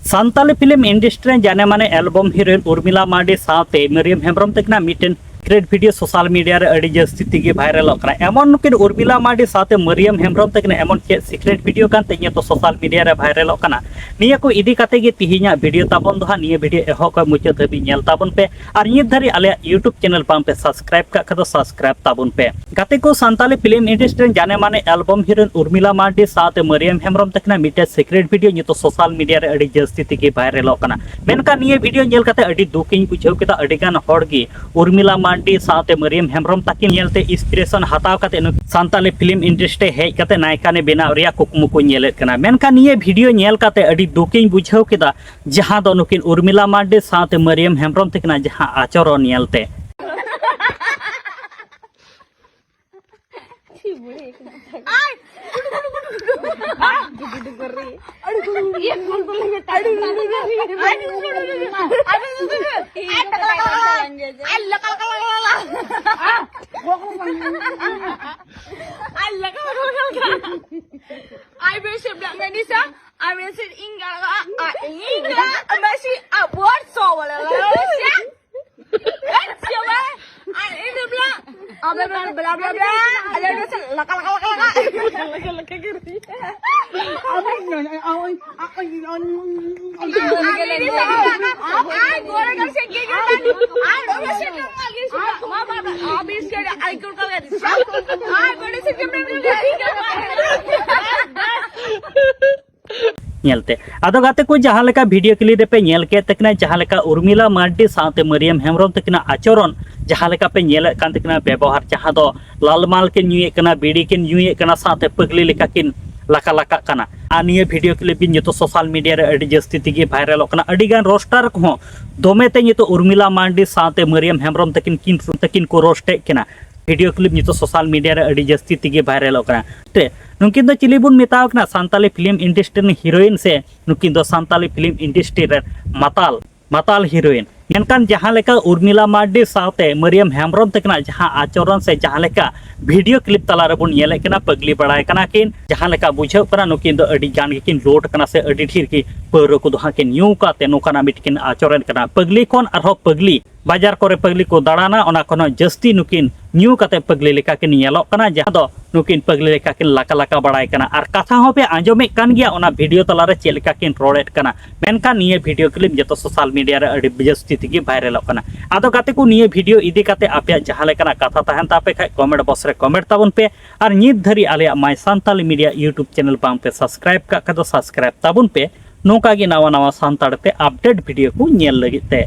सान्ताली film industry जाने माने album heroine Urmila Mandi साथे मरियम हेम्ब्रम तकना मिटन क्रेड वीडियो सोशल मीडिया रे अड़ी जस्ती तिगे वायरल होकना एमन नुकिन उर्मिला मांडी साथे मरियम हेम्ब्रम तकना एमन के सीक्रेट वीडियो कान ते तो सोशल मीडिया रे वायरल होकना निया को इदी काते गे तिहिना वीडियो ताबन दो निया वीडियो एहो को मुचे धबी नेल ताबन पे और नित धरी आले यूट्यूब चैनल पाम पे सब्सक्राइब का खदो सब्सक्राइब ताबन पे गाते को सान्ताली फिल्म इंडस्ट्री जाने माने एल्बम हीरोइन उर्मिला मांडी साथे मरियम हेम्ब्रम तकना मिटे सीक्रेट वीडियो तो सोशल मीडिया रे अड़ी जस्ती तिगे वायरल होकना मेनका निया वीडियो नेल काते अड़ी दुखिन बुझाव केदा अड़ी गान होड़गी उर्मिला मांडी साथे मरियम हेम्ब्रम ताकिन नेलते इंस्पिरेशन हताव काते सान्ताली फिल्म इंडस्ट्री हेज काते नायका ने बेनाव रिया कुकमु को नेले कना मेनका निया वीडियो नेल काते अड़ी दुखिन बुझाव केदा जहां दो नुकिन उर्मिला मांडी साथे मरियम हेम्ब्रम तकना जहां आचरण नेलते नेलते आदो गाते को जहां लेका वीडियो क्लिप पे नेल के तकना जहां लेका उर्मिला मांडी साथे मरियम हेम्ब्रम तकना आचरण जहां लेका पे नेल कान तकना व्यवहार जहां दो लालमाल के न्यूए कना बीड़ी के न्यूए कना साथे पगली लेका किन लका लका कना आनिए वीडियो क्लिप बिन तो सोशल मीडिया रे अड़ी जस्ती तिगे वायरल होकना अड़ी गान रोस्टर को दोमे ते तो उर्मिला मांडी साथे मरियम हेम्ब्रम तकिन को रोस्टे केना वीडियो क्लिप नितो सोशल मीडिया रे अड़ी जस्ती तिगे वायरल होकना ते नुकिन दो चिली बुन मेताव कना सान्ताली फिल्म इंडस्ट्री हीरोइन से नुकिन दो सान्ताली फिल्म इंडस्ट्री रे माताल हीरोइन मेनकान जहां लेका उर्मिला मांडी साथे मरियम हेम्ब्रम तकना जहां आचरण से जहां लेका वीडियो क्लिप तला रे बुन नेले कना पगली बड़ाय कना किन जहां लेका बुझाव कना नुकिन दो अड़ी गान किन लोड कना से अड़ी ढीर की पौरो को दोहा किन न्यू काते नोकाना मिटकिन आचरण कना पगली कोन अरहो पगली बाजार करे पगली को दाड़ाना ओना कोनो जस्ती नुकिन न्यू काते पगली लेका किन नेलोक कना जहां दो नुकिन पगली लेका किन लाका लाका बड़ाय कना और कथा हो पे आंजोमे कान गया ओना वीडियो तला रे चेलका किन रोडेट कना मेनका निये वीडियो क्लिप जतो सोशल मीडिया रे अड़ी जस्ती तिगे वायरल होकना आदो गाते को निये वीडियो इदी काते आपया जहां लेकना कथा तहन तापे खाय कमेंट बॉक्स रे कमेंट ताबन पे और नित धरी आले माय सान्ताली मीडिया यूट्यूब चैनल पाम पे सब्सक्राइब का खदो सब्सक्राइब ताबन पे नोका गे नवा नवा सान्ताड़ ते अपडेट वीडियो को नेल लगिते।